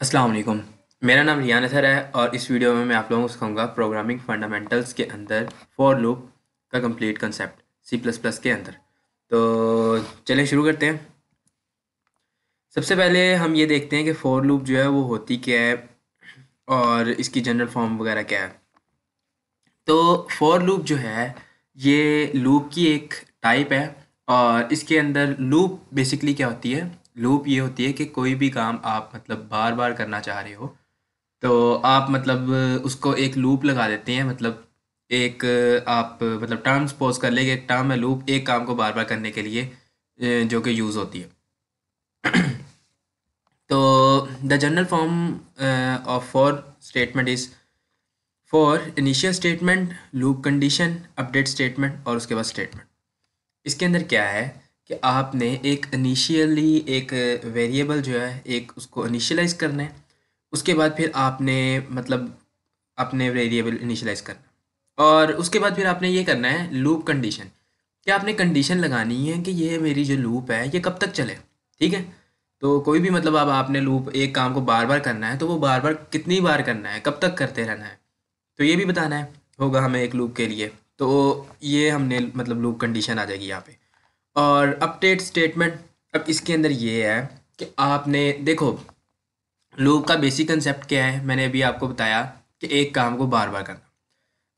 अस्सलाम वालेकुम। मेरा नाम रियान अतहर है और इस वीडियो में मैं आप लोगों को सिखाऊंगा प्रोग्रामिंग फंडामेंटल्स के अंदर फॉर लूप का complete concept C plus plus के अंदर। तो चलें शुरू करते हैं। सबसे पहले हम ये देखते हैं कि फॉर लूप जो है वो होती क्या है और इसकी जनरल फॉर्म वगैरह क्या है। तो फॉर लूप जो है ये लूप की एक टाइप है और इसके अंदर लूप बेसिकली क्या होती है। लूप ये होती है कि कोई भी काम आप मतलब बार बार करना चाह रहे हो तो आप मतलब उसको एक लूप लगा देते हैं। मतलब एक आप मतलब टर्म सपोज कर ले कि एक टर्म है लूप एक काम को बार बार करने के लिए जो कि यूज़ होती है। तो the general form of for statement is for initial statement, loop condition, update statement और उसके बाद स्टेटमेंट। इसके अंदर क्या है कि आपने एक इनिशियली एक वेरिएबल जो है एक उसको इनिशियलाइज करना है। उसके बाद फिर आपने मतलब अपने वेरिएबल इनिशियलाइज करना है और उसके बाद फिर आपने ये करना है लूप कंडीशन। क्या आपने कंडीशन लगानी है कि ये मेरी जो लूप है ये कब तक चले। ठीक है। तो कोई भी मतलब अब आपने लूप एक काम को बार बार करना है तो वो बार बार कितनी बार करना है, कब तक करते रहना है, तो ये भी बताना है होगा हमें एक लूप के लिए। तो ये हमने मतलब लूप कंडीशन आ जाएगी यहाँ पे। और अपडेट स्टेटमेंट, अब इसके अंदर ये है कि आपने देखो लूप का बेसिक कंसेप्ट क्या है, मैंने अभी आपको बताया कि एक काम को बार बार करना।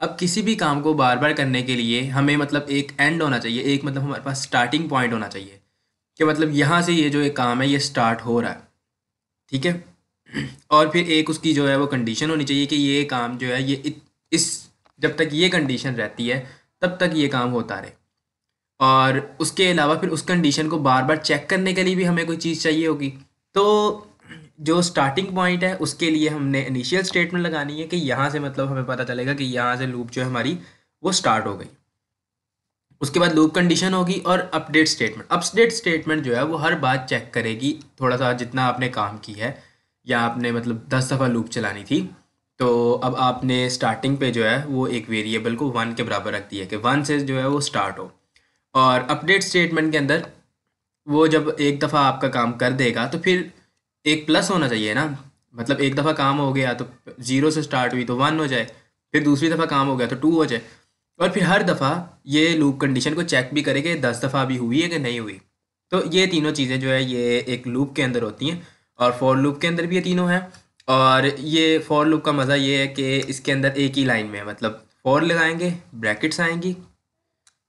अब किसी भी काम को बार बार करने के लिए हमें मतलब एक एंड होना चाहिए, एक मतलब हमारे पास स्टार्टिंग पॉइंट होना चाहिए कि मतलब यहाँ से ये जो एक काम है ये स्टार्ट हो रहा है। ठीक है। और फिर एक उसकी जो है वो कंडीशन होनी चाहिए कि ये काम जो है ये इस जब तक ये कंडीशन रहती है तब तक ये काम होता रहे। और उसके अलावा फिर उस कंडीशन को बार बार चेक करने के लिए भी हमें कोई चीज़ चाहिए होगी। तो जो स्टार्टिंग पॉइंट है उसके लिए हमने इनिशियल स्टेटमेंट लगानी है कि यहाँ से मतलब हमें पता चलेगा कि यहाँ से लूप जो है हमारी वो स्टार्ट हो गई। उसके बाद लूप कंडीशन होगी और अपडेट स्टेटमेंट। अपडेट स्टेटमेंट जो है वो हर बात चेक करेगी थोड़ा सा जितना आपने काम की है या आपने मतलब 10 दफ़ा लूप चलानी थी। तो अब आपने स्टार्टिंग पे जो है वो एक वेरिएबल को 1 के बराबर रख दिया कि 1 से जो है वो स्टार्ट हो। और अपडेट स्टेटमेंट के अंदर वो जब एक दफ़ा आपका काम कर देगा तो फिर एक प्लस होना चाहिए ना। मतलब एक दफ़ा काम हो गया तो 0 से स्टार्ट हुई तो 1 हो जाए, फिर दूसरी दफ़ा काम हो गया तो 2 हो जाए। और फिर हर दफ़ा ये लूप कंडीशन को चेक भी करे कि 10 दफ़ा अभी हुई है कि नहीं हुई। तो ये तीनों चीज़ें जो है ये एक लूप के अंदर होती हैं और फॉर लूप के अंदर भी ये तीनों हैं। और ये फॉर लूप का मज़ा ये है कि इसके अंदर एक ही लाइन में है, मतलब फॉर लगाएंगे, ब्रैकेट्स आएंगी,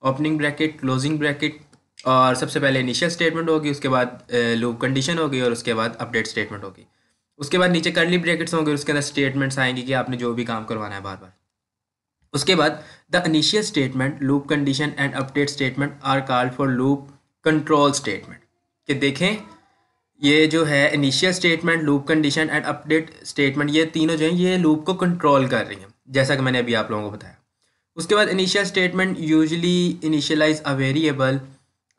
ओपनिंग ब्रैकेट, क्लोजिंग ब्रैकेट, और सबसे पहले इनिशियल स्टेटमेंट होगी, उसके बाद लूप कंडीशन होगी और उसके बाद अपडेट स्टेटमेंट होगी। उसके बाद नीचे कर्ली ब्रैकेट्स होंगे, उसके अंदर स्टेटमेंट्स आएंगी कि आपने जो भी काम करवाना है बार बार। उसके बाद the initial statement, loop condition and update statement are called for loop control statement. कि देखें ये जो है initial statement, loop condition and update statement, ये तीनों जो हैं ये लूप को कंट्रोल कर रही हैं जैसा कि मैंने अभी आप लोगों को बताया। उसके बाद initial statement usually initialize a variable.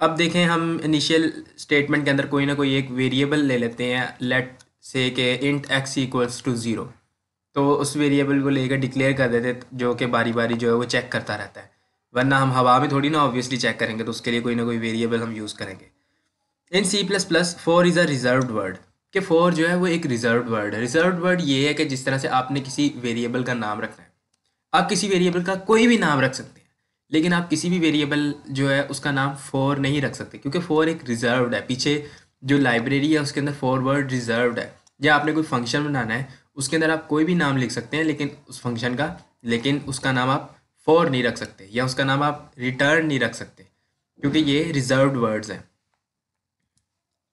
अब देखें हम इनिशियल स्टेटमेंट के अंदर कोई ना कोई एक वेरिएबल ले लेते हैं, लेट से के इंट एक्स इक्वल्स टू 0। तो उस वेरिएबल को लेकर डिक्लेयर कर देते जो कि बारी बारी जो है वो चेक करता रहता है। वरना हम हवा में थोड़ी ना ऑब्वियसली चेक करेंगे, तो उसके लिए कोई ना कोई वेरिएबल हम यूज़ करेंगे। In C plus plus for is a reserved word. कि फोर जो है वो एक रिजर्व्ड वर्ड है। रिजर्व्ड वर्ड ये है कि जिस तरह से आपने किसी वेरिएबल का नाम रखना है, आप किसी वेरिएबल का कोई भी नाम रख सकते हैं, लेकिन आप किसी भी वेरिएबल जो है उसका नाम फोर नहीं रख सकते क्योंकि फोर एक रिजर्व्ड है। पीछे जो लाइब्रेरी है उसके अंदर फोर वर्ड रिजर्व्ड है। या आपने कोई फंक्शन बनाना है उसके अंदर आप कोई भी नाम लिख सकते हैं लेकिन उस फंक्शन का, लेकिन उसका नाम आप फोर नहीं रख सकते या उसका नाम आप रिटर्न नहीं रख सकते क्योंकि ये रिजर्व्ड वर्ड्स हैं।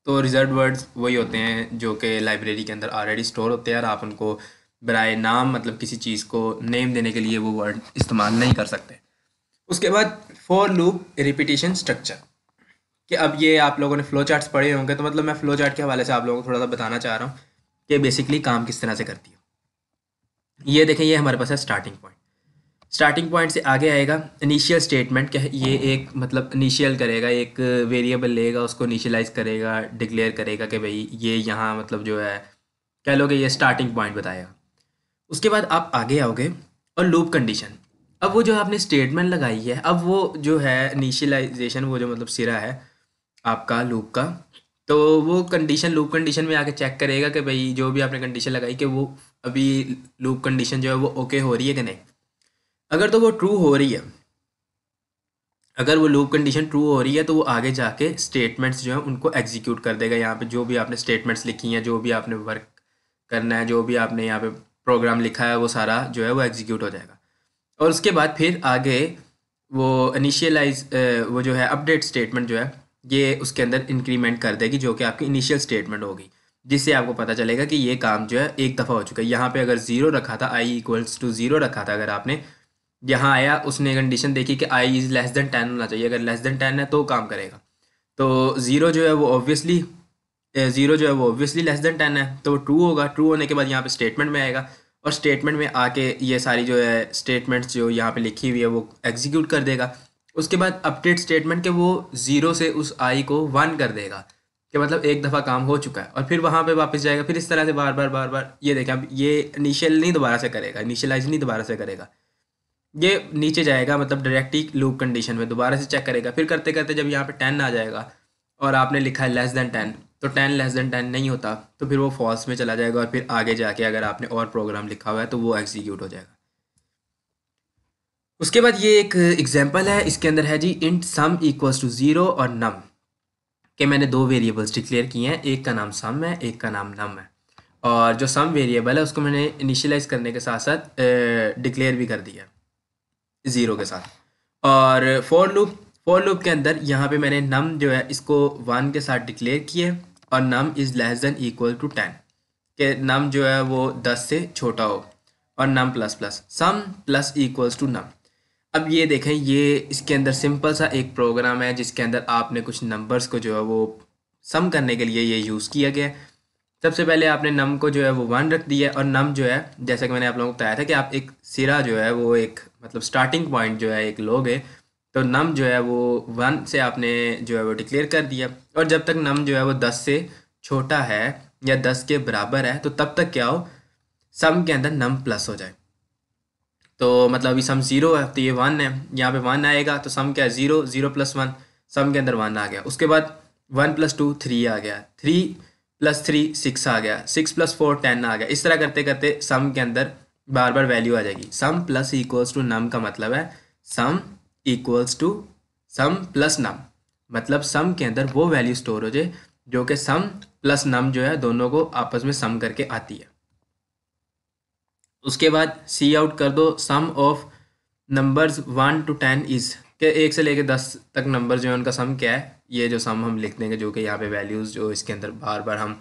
तो रिजर्व्ड वर्ड्स वही होते हैं जो कि लाइब्रेरी के अंदर ऑलरेडी स्टोर होते हैं और आप उनको बराए नाम मतलब किसी चीज़ को नेम देने के लिए वो वर्ड इस्तेमाल नहीं कर सकते। उसके बाद फॉर लूप रिपीटिशन स्ट्रक्चर। कि अब ये आप लोगों ने फ्लो चार्ट्स पढ़े होंगे तो मतलब मैं फ्लो चार्ट के हवाले से आप लोगों को थोड़ा सा बताना चाह रहा हूँ कि बेसिकली काम किस तरह से करती है। ये देखें ये हमारे पास है स्टार्टिंग पॉइंट। स्टार्टिंग पॉइंट से आगे आएगा इनिशियल स्टेटमेंट। क्या है ये एक मतलब इनिशियल करेगा, एक वेरिएबल लेगा, उसको इनिशियलाइज करेगा, डिक्लेयर करेगा कि भाई ये यहाँ मतलब जो है कह लो कि ये स्टार्टिंग पॉइंट बताएगा। उसके बाद आप आगे आओगे और लूप कंडीशन। अब वो जो आपने स्टेटमेंट लगाई है, अब वो जो है इनिशियलाइजेशन, वो जो मतलब सिरा है आपका लूप का, तो वो कंडीशन लूप कंडीशन में आके चेक करेगा कि भाई जो भी आपने कंडीशन लगाई कि वो अभी लूप कंडीशन जो है वो ओके हो रही है कि नहीं। अगर तो वो ट्रू हो रही है, अगर वो लूप कंडीशन ट्रू हो रही है तो वो आगे जाके स्टेटमेंट्स जो हैं उनको एग्जीक्यूट कर देगा। यहाँ पे जो भी आपने स्टेटमेंट्स लिखी हैं, जो भी आपने वर्क करना है, जो भी आपने यहाँ पे प्रोग्राम लिखा है, वो सारा जो है वो एग्जीक्यूट हो जाएगा। और उसके बाद फिर आगे वो इनिशियलाइज वो जो है अपडेट स्टेटमेंट जो है ये उसके अंदर इंक्रीमेंट कर देगी, जो कि आपकी इनिशियल स्टेटमेंट होगी, जिससे आपको पता चलेगा कि ये काम जो है एक दफ़ा हो चुका है। यहाँ पे अगर ज़ीरो रखा था, आई इक्वल्स टू ज़ीरो रखा था, अगर आपने यहाँ आया उसने कंडीशन देखी कि आई इज़ लेस देन 10 होना चाहिए, अगर लेस देन 10 है तो काम करेगा। तो ज़ीरो जो है वो ऑब्वियसली लेस देन 10 है, तो वो ट्रू होगा। ट्रू होने के बाद यहाँ पे स्टेटमेंट में आएगा, और स्टेटमेंट में आके ये सारी जो है स्टेटमेंट्स जो यहाँ पे लिखी हुई है वो एग्जीक्यूट कर देगा। उसके बाद अपडेट स्टेटमेंट के वो ज़ीरो से उस आई को 1 कर देगा, कि मतलब एक दफ़ा काम हो चुका है, और फिर वहाँ पे वापस जाएगा। फिर इस तरह से बार बार ये देखें, अब ये इनिशियल नहीं दोबारा से करेगा, इनिशियलाइज नहीं दोबारा से करेगा, ये नीचे जाएगा, मतलब डायरेक्ट ही लूप कंडीशन में दोबारा से चेक करेगा। फिर करते करते जब यहाँ पे 10 आ जाएगा और आपने लिखा है लेस देन 10, तो 10 लेस देन 10 नहीं होता, तो फिर वो फॉल्स में चला जाएगा, और फिर आगे जाके अगर आपने और प्रोग्राम लिखा हुआ है तो वो एग्जीक्यूट हो जाएगा। उसके बाद ये एक एग्जांपल है, इसके अंदर है जी इंट सम इक्वल्स टू 0 और नम, कि मैंने दो वेरिएबल्स डिक्लेयर किए हैं, एक का नाम सम है, एक का नाम नम है। और जो सम वेरिएबल है उसको मैंने इनिशियलाइज करने के साथ साथ डिक्लेयर भी कर दिया ज़ीरो के साथ। और फॉर लूप के अंदर यहाँ पे मैंने नम जो है इसको 1 के साथ डिक्लेयर किए, और num is less than equal to 10, कि नम जो है वो 10 से छोटा हो, और num plus plus sum plus equals to num. अब ये देखें, ये इसके अंदर सिंपल सा एक प्रोग्राम है जिसके अंदर आपने कुछ नंबर्स को जो है वो सम करने के लिए ये यूज़ किया गया है। सबसे पहले आपने नम को जो है वो 1 रख दिया है, और नम जो है जैसा कि मैंने आप लोगों को बताया था कि आप एक सिरा जो है वो एक मतलब स्टार्टिंग पॉइंट जो है एक लोगे, तो नम जो है वो 1 से आपने जो है वो डिक्लेयर कर दिया। और जब तक नम जो है वो 10 से छोटा है या 10 के बराबर है, तो तब तक क्या हो, सम के अंदर नम प्लस हो जाए। तो मतलब अभी सम 0 है तो ये 1 है, यहाँ पे 1 आएगा, तो सम क्या है 0, 0 प्लस 1, सम के अंदर 1 आ गया। उसके बाद 1 प्लस 2 3 आ गया, 3 प्लस 3 6 आ गया, 6 प्लस 4 10 आ गया। इस तरह करते करते सम के अंदर बार बार वैल्यू आ जाएगी। Sum plus equals to num का मतलब है sum equals to sum plus num, मतलब सम के अंदर वो वैल्यू स्टोर हो जाए जो कि सम प्लस नम जो है दोनों को आपस में सम करके आती है। उसके बाद सी आउट कर दो सम ऑफ नंबर्स 1 to 10 इज़, के 1 से लेकर 10 तक नंबर जो है उनका सम क्या है। ये जो सम हम लिख देंगे, जो कि यहाँ पे वैल्यूज़ जो इसके अंदर बार बार हम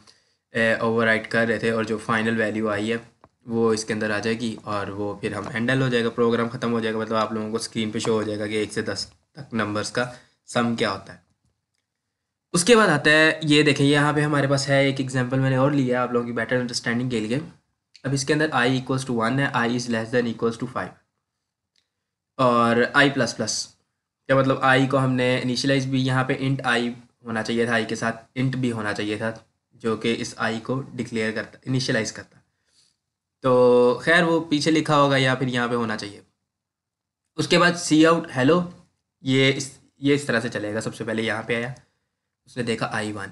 ओवरराइट कर रहे थे, और जो फाइनल वैल्यू आई है वो इसके अंदर आ जाएगी, और वो फिर हम हैंडल हो जाएगा, प्रोग्राम ख़त्म हो जाएगा। मतलब आप लोगों को स्क्रीन पे शो हो जाएगा कि 1 से 10 तक नंबर्स का सम क्या होता है। उसके बाद आता है, ये देखें यहाँ पे हमारे पास है एक एग्जांपल मैंने और लिया है आप लोगों की बेटर अंडरस्टैंडिंग के लिए। अब इसके अंदर i इक्वल्स टू 1 है, i is less than equals to 5, और i प्लस प्लस क्या मतलब i को हमने इनिशियलाइज भी यहाँ पे इंट i होना चाहिए था, i के साथ इंट भी होना चाहिए था, जो कि इस i को डिक्लेयर करता, इनिशियलाइज करता। तो खैर वो पीछे लिखा होगा या फिर यहाँ पे होना चाहिए। उसके बाद सी आउट हेलो, ये इस तरह से चलेगा। सबसे पहले यहाँ पे आया, उसने देखा i1,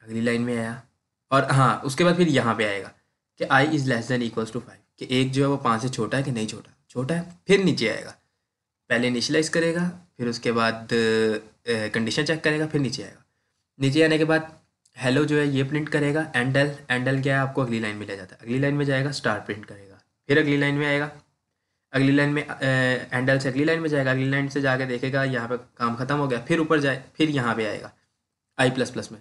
अगली लाइन में आया, और हाँ उसके बाद फिर यहाँ पे आएगा कि i is less than equals to 5, कि एक जो है वो 5 से छोटा है कि नहीं छोटा, छोटा है। फिर नीचे आएगा, पहले इनिशियलाइज करेगा, फिर उसके बाद कंडीशन चेक करेगा, फिर नीचे आएगा। नीचे आने के बाद हेलो जो है ये प्रिंट करेगा, एंडल, एंडल क्या है आपको अगली लाइन में ले जाता है, अगली लाइन में जाएगा स्टार प्रिंट करेगा, फिर अगली लाइन में आएगा, अगली लाइन में एंडल से अगली लाइन में जाएगा, अगली लाइन से जाके देखेगा यहाँ पे काम खत्म हो गया, फिर ऊपर जाए, फिर यहाँ पे आएगा i प्लस प्लस में,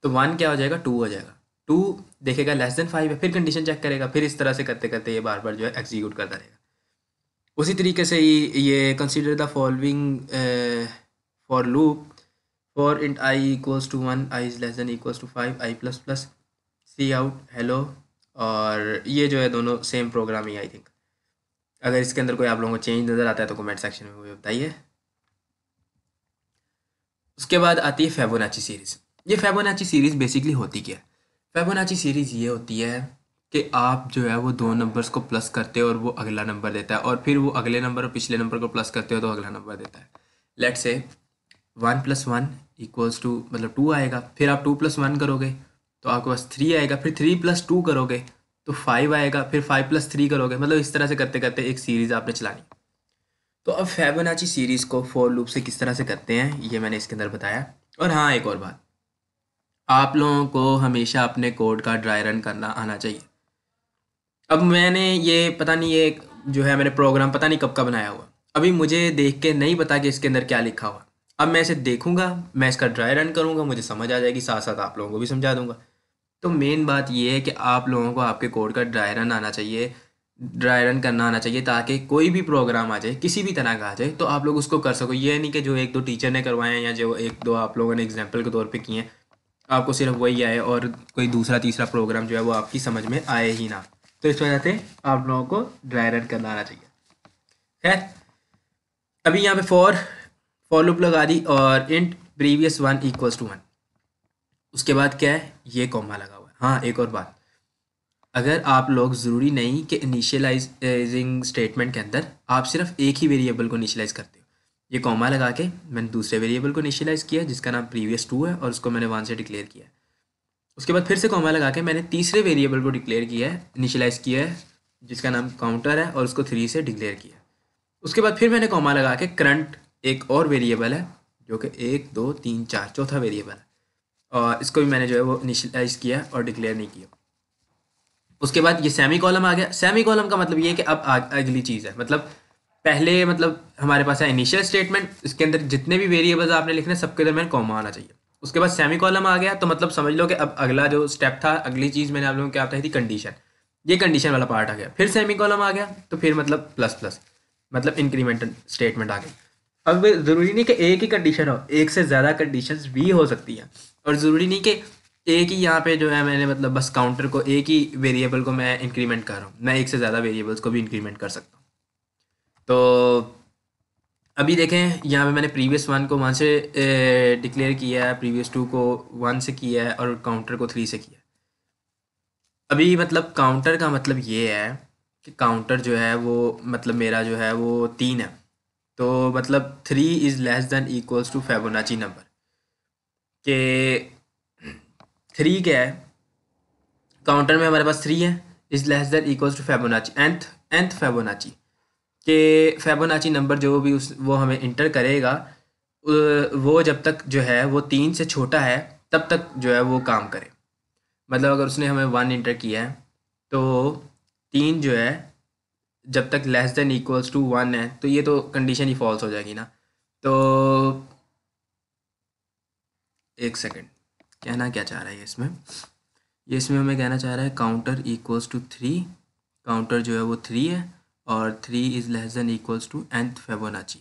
तो 1 क्या हो जाएगा 2 हो जाएगा, 2 देखेगा लेस देन 5 है, फिर कंडीशन चेक करेगा, फिर इस तरह से करते करते ये बार बार जो है एग्जीक्यूट करता रहेगा। उसी तरीके से ही ये consider the following for loop for int i equals to 1, i is less than equals to 5, i plus plus, cout hello, और ये जो है दोनों सेम प्रोग्राम ही आई थिंक। अगर इसके अंदर कोई आप लोगों को चेंज नज़र आता है तो कमेंट सेक्शन में मुझे बताइए। उसके बाद आती है फेबोनाची सीरीज़। ये फेबोनाची सीरीज़ बेसिकली होती क्या है? फेबोनाची सीरीज़ ये होती है कि आप जो है वो दो नंबर्स को प्लस करते हो और वो अगला नंबर देता है, और फिर वो अगले नंबर और पिछले नंबर को प्लस करते हो तो अगला नंबर देता है। लेट्स से 1 + 1 इक्वल्स टू मतलब 2 आएगा। फिर आप 2 + 1 करोगे तो आपके पास 3 आएगा। फिर 3 + 2 करोगे तो 5 आएगा। फिर 5 + 3 करोगे, मतलब इस तरह से करते करते एक सीरीज़ आपने चलानी। तो अब फिबोनाची सीरीज़ को फॉर लूप से किस तरह से करते हैं ये मैंने इसके अंदर बताया। और हाँ, एक और बात, आप लोगों को हमेशा अपने कोड का ड्राई रन करना आना चाहिए। अब मैंने ये पता नहीं, ये जो है मैंने प्रोग्राम पता नहीं कब का बनाया हुआ, अभी मुझे देख के नहीं पता कि इसके अंदर क्या लिखा हुआ। अब मैं इसे देखूंगा, मैं इसका ड्राई रन करूंगा, मुझे समझ आ जाएगी, साथ साथ आप लोगों को भी समझा दूंगा। तो मेन बात ये है कि आप लोगों को आपके कोड का ड्राई रन आना चाहिए, ड्राई रन करना आना चाहिए, ताकि कोई भी प्रोग्राम आ जाए, किसी भी तरह का आ जाए, तो आप लोग उसको कर सको। ये नहीं कि जो एक दो टीचर ने करवाए हैं या जो एक दो आप लोगों ने एग्जाम्पल के तौर पे किए हैं, आपको सिर्फ वही आए और कोई दूसरा तीसरा प्रोग्राम जो है वो आपकी समझ में आए ही ना। तो इस वजह से आप लोगों को ड्राई रन करना आना चाहिए। खैर, अभी यहाँ पे फॉर लूप लगा दी और इंट प्रीवियस 1 = 1। उसके बाद क्या है, ये कॉमा लगा हुआ है। हाँ, एक और बात, अगर आप लोग ज़रूरी नहीं कि इनिशियलाइजिंग स्टेटमेंट के अंदर आप सिर्फ एक ही वेरिएबल को इनिशियलाइज करते हो। ये कॉमा लगा के मैंने दूसरे वेरिएबल को इनिशियलाइज किया जिसका नाम प्रीवियस 2 है और उसको मैंने 1 से डिक्लेयर किया है। उसके बाद फिर से कॉमा लगा के मैंने तीसरे वेरिएबल को डिक्लेयर किया है, इनिशियलाइज किया है, जिसका नाम काउंटर है और उसको 3 से डिक्लेयर किया है। उसके बाद फिर मैंने कॉमा लगा के करंट एक और वेरिएबल है जो कि 1 2 3 4 चौथा वेरिएबल है, और इसको भी मैंने जो है वो इनिशियलाइज किया और डिक्लेयर नहीं किया। उसके बाद ये सेमी कॉलम आ गया। सेमी कॉलम का मतलब ये है कि अब अगली चीज़ है, मतलब पहले मतलब हमारे पास है इनिशियल स्टेटमेंट, इसके अंदर जितने भी वेरिएबल्स आपने लिखने सबके दरमियान कॉमा आना चाहिए। उसके बाद सेमी कॉलम आ गया तो मतलब समझ लो कि अब अगला जो स्टेप था, अगली चीज़ मैंने आप लोगों को क्या बताई थी, कंडीशन। ये कंडीशन वाला पार्ट आ गया। फिर सेमी कॉलम आ गया तो फिर मतलब प्लस प्लस, मतलब इंक्रीमेंटल स्टेटमेंट आ गई। अब ज़रूरी नहीं कि एक ही कंडीशन हो, एक से ज़्यादा कंडीशंस भी हो सकती हैं। और ज़रूरी नहीं कि एक ही यहाँ पे जो है मैंने मतलब बस काउंटर को, एक ही वेरिएबल को मैं इंक्रीमेंट कर रहा हूँ, मैं एक से ज़्यादा वेरिएबल्स को भी इंक्रीमेंट कर सकता हूँ। तो अभी देखें, यहाँ पे मैंने प्रीवियस 1 को 1 से डिक्लेयर किया है, प्रीवियस 2 को 1 से किया है और काउंटर को 3 से किया है। अभी मतलब काउंटर का मतलब ये है कि काउंटर जो है वो मतलब मेरा जो है वो 3 है, तो मतलब 3 is less than equals to Fibonacci number के 3 क्या है, काउंटर में हमारे पास 3 है, is less than equals to Fibonacci nth Fibonacci के फिबोनाची नंबर जो भी उस वो हमें इंटर करेगा, वो जब तक जो है वो 3 से छोटा है तब तक जो है वो काम करे। मतलब अगर उसने हमें 1 इंटर किया है तो 3 जो है जब तक लेस देन इक्वल्स टू 1 है तो ये तो कंडीशन ही फॉल्स हो जाएगी ना। तो एक सेकंड, कहना क्या चाह रहा है ये इसमें, ये इसमें हमें कहना चाह रहा है काउंटर इक्वल्स टू 3, काउंटर जो है वो 3 है और 3 is less than equals to nth Fibonacci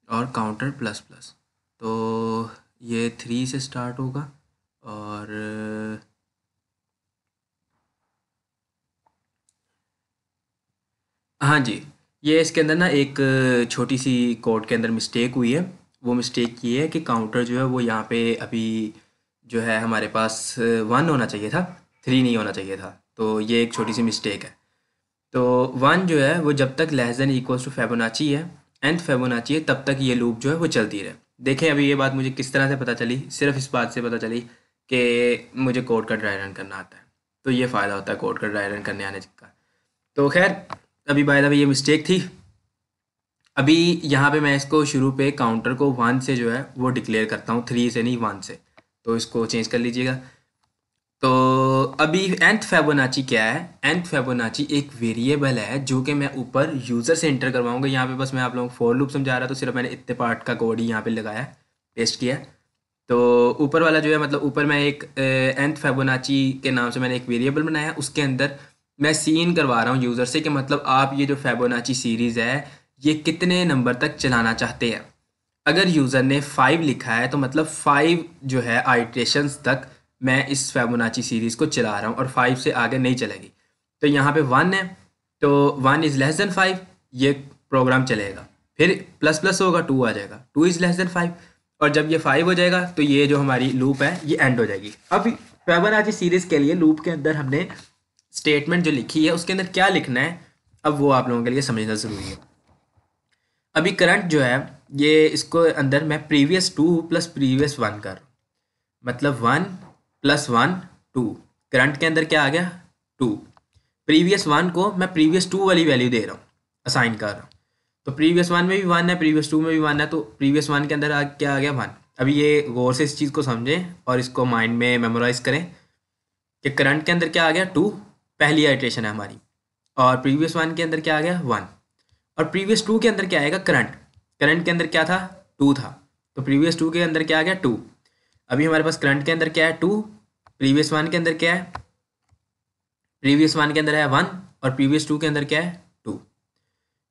और काउंटर प्लस प्लस। तो ये 3 से स्टार्ट होगा और हाँ जी, ये इसके अंदर ना एक छोटी सी कोड के अंदर मिस्टेक हुई है। वो मिस्टेक ये है कि काउंटर जो है वो यहाँ पे अभी जो है हमारे पास 1 होना चाहिए था, 3 नहीं होना चाहिए था। तो ये एक छोटी सी मिस्टेक है। तो 1 जो है वो जब तक less than equals to Fibonacci है, nth फिबोनाची है, तब तक ये लूप जो है वो चलती रहे। देखें अभी ये बात मुझे किस तरह से पता चली, सिर्फ इस बात से पता चली कि मुझे कोड का ड्राई रन करना आता है। तो ये फ़ायदा होता है कोड का ड्राई रन करने आने का। तो खैर, अभी बाय द वे ये मिस्टेक थी। अभी यहाँ पे मैं इसको शुरू पे काउंटर को 1 से जो है वो डिक्लेयर करता हूँ, 3 से नहीं 1 से। तो इसको चेंज कर लीजिएगा। तो अभी nth फिबोनाची क्या है, nth फिबोनाची एक वेरिएबल है जो कि मैं ऊपर यूज़र से इंटर करवाऊंगा। यहाँ पे बस मैं आप लोगों को फॉर लूप समझा रहा, तो सिर्फ मैंने इतने पार्ट का कोड ही यहाँ पे लगाया, पेस्ट किया। तो ऊपर वाला जो है मतलब ऊपर मैं एक nth फिबोनाची के नाम से मैंने एक वेरिएबल बनाया, उसके अंदर मैं सीन करवा रहा हूँ यूज़र से कि मतलब आप ये जो फिबोनाची सीरीज़ है ये कितने नंबर तक चलाना चाहते हैं। अगर यूज़र ने 5 लिखा है तो मतलब 5 जो है आइट्रेशंस तक मैं इस फिबोनाची सीरीज़ को चला रहा हूँ और 5 से आगे नहीं चलेगी। तो यहाँ पे 1 है तो 1 इज़ लेस देन 5, ये प्रोग्राम चलेगा। फिर प्लस प्लस होगा, 2 आ जाएगा, 2 इज़ लेस देन 5, और जब ये 5 हो जाएगा तो ये जो हमारी लूप है ये एंड हो जाएगी। अब फिबोनाची सीरीज़ के लिए लूप के अंदर हमने स्टेटमेंट जो लिखी है उसके अंदर क्या लिखना है, अब वो आप लोगों के लिए समझना ज़रूरी है। अभी करंट जो है ये इसको अंदर मैं प्रीवियस 2 प्लस प्रीवियस 1 कर रहा हूँ, मतलब 1 प्लस 1 2। करंट के अंदर क्या आ गया 2। प्रीवियस 1 को मैं प्रीवियस 2 वाली वैल्यू दे रहा हूँ, असाइन कर रहा हूँ। तो प्रीवियस 1 में भी 1 है, प्रीवियस 2 में भी 1 है, तो प्रीवियस 1 के अंदर क्या आ गया 1। अभी ये गौर से इस चीज़ को समझें और इसको माइंड में मेमोराइज करें कि करंट के अंदर क्या आ गया 2, पहली आइट्रेशन है हमारी, और प्रीवियस 1 के अंदर क्या आ गया 1, और प्रीवियस 2 के अंदर क्या आएगा करंट। करंट के अंदर क्या था 2 था, तो प्रीवियस 2 के अंदर क्या आ गया 2। अभी हमारे पास करंट के अंदर क्या है 2, प्रीवियस 1 के अंदर क्या है, प्रीवियस 1 के अंदर है 1 और प्रीवियस 2 के अंदर क्या है 2।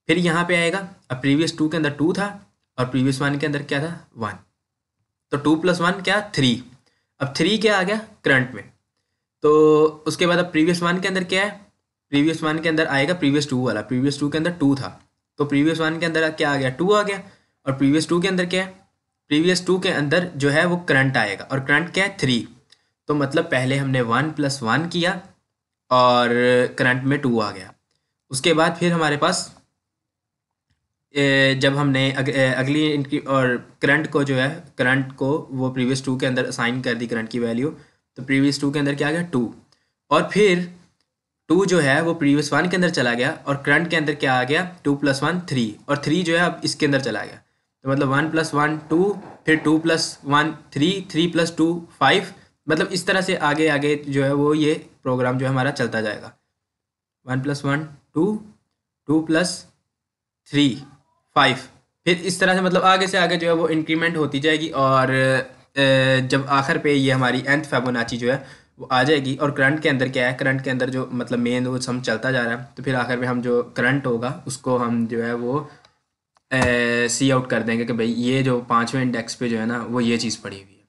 फिर यहाँ पे आएगा, अब प्रीवियस 2 के अंदर 2 था और प्रीवियस 1 के अंदर क्या था 1, तो 2 प्लस 1 क्या 3। अब 3 क्या आ गया करंट में, तो उसके बाद अब प्रीवियस 1 के अंदर क्या है, प्रीवियस 1 के अंदर आएगा प्रीवियस 2 वाला, प्रीवियस 2 के अंदर 2 था, तो प्रीवियस 1 के अंदर क्या आ गया 2 आ गया, और प्रीवियस 2 के अंदर क्या है, प्रीवियस 2 के अंदर जो है वो करंट आएगा, और करंट क्या है 3। तो मतलब पहले हमने 1 प्लस 1 किया और करंट में 2 आ गया। उसके बाद फिर हमारे पास जब हमने अगली इनकी और करंट को जो है, करंट को वो प्रीवियस 2 के अंदर असाइन कर दी करंट की वैल्यू, तो प्रीवियस 2 के अंदर क्या आ गया 2, और फिर 2 जो है वो प्रीवियस 1 के अंदर चला गया, और करंट के अंदर क्या आ गया 2 प्लस 1 3, और 3 जो है अब इसके अंदर चला गया, तो मतलब 1 प्लस 1 2, फिर 2 प्लस 1 3, 3 प्लस 2 5, मतलब इस तरह से आगे आगे जो है वो ये प्रोग्राम जो है हमारा चलता जाएगा। 1 प्लस 1 2, 2 प्लस 3 5, फिर इस तरह से मतलब आगे से आगे जो है वो इंक्रीमेंट होती जाएगी, और जब आखिर पे ये हमारी nth फिबोनाची जो है वो आ जाएगी। और करंट के अंदर क्या है, करंट के अंदर जो मतलब मेन वो सम चलता जा रहा है, तो फिर आखिर में हम जो करंट होगा उसको हम जो है वो सी आउट कर देंगे कि भाई ये जो 5वें इंडेक्स पे जो है ना वो ये चीज़ पड़ी हुई है।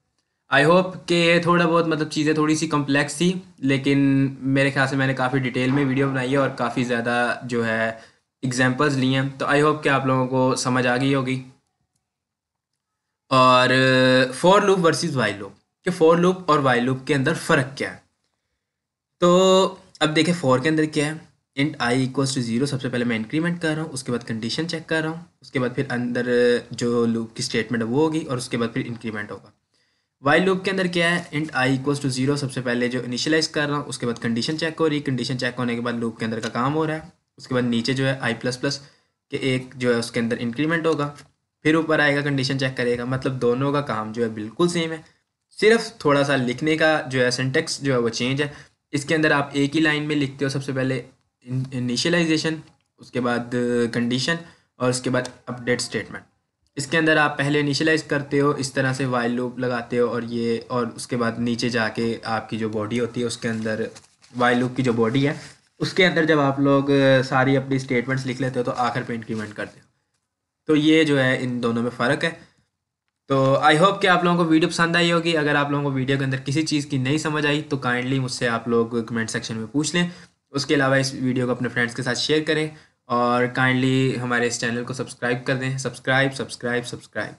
आई होप कि ये थोड़ा बहुत मतलब चीज़ें थोड़ी सी कॉम्प्लेक्स थी, लेकिन मेरे ख्याल से मैंने काफ़ी डिटेल में वीडियो बनाई है और काफ़ी ज़्यादा जो है एग्जांपल्स लिए हैं, तो आई होप कि आप लोगों को समझ आ गई होगी। और for loop versus while loop, कि फॉर लूप और वाइल लूप के अंदर फ़र्क क्या है। तो अब देखें फॉर के अंदर क्या है, इंट आई इक्वल्स टू 0, सबसे पहले मैं इंक्रीमेंट कर रहा हूँ, उसके बाद कंडीशन चेक कर रहा हूँ, उसके बाद फिर अंदर जो लूप की स्टेटमेंट है वो होगी, और उसके बाद फिर इंक्रीमेंट होगा। वाइल लूप के अंदर क्या है, इंट आई इक्वल्स टू 0, सबसे पहले जो इनिशियलाइज कर रहा हूँ, उसके बाद कंडीशन चेक हो रही है, कंडीशन चेक होने के बाद लूप के अंदर का काम हो रहा है, उसके बाद नीचे जो है आई प्लस प्लस के एक जो है उसके अंदर इंक्रीमेंट होगा, फिर ऊपर आएगा कंडीशन चेक करेगा। मतलब दोनों का काम जो है बिल्कुल सेम है, सिर्फ थोड़ा सा लिखने का जो है सिंटेक्स जो है वो चेंज है। इसके अंदर आप एक ही लाइन में लिखते हो, सबसे पहले इनिशियलाइजेशन, उसके बाद कंडीशन, और उसके बाद अपडेट स्टेटमेंट। इसके अंदर आप पहले इनिशियलाइज करते हो, इस तरह से वाइल लूप लगाते हो, और ये और उसके बाद नीचे जाके आपकी जो बॉडी होती है उसके अंदर वाइल लूप की जो बॉडी है उसके अंदर जब आप लोग सारी अपनी स्टेटमेंट्स लिख लेते हो तो आखिर पे इंक्रीमेंट करते हो। तो ये जो है इन दोनों में फ़र्क है। तो आई होप कि आप लोगों को वीडियो पसंद आई होगी। अगर आप लोगों को वीडियो के अंदर किसी चीज़ की नहीं समझ आई तो काइंडली मुझसे आप लोग कमेंट सेक्शन में पूछ लें। उसके अलावा इस वीडियो को अपने फ्रेंड्स के साथ शेयर करें, और काइंडली हमारे इस चैनल को सब्सक्राइब कर दें। Subscribe subscribe subscribe.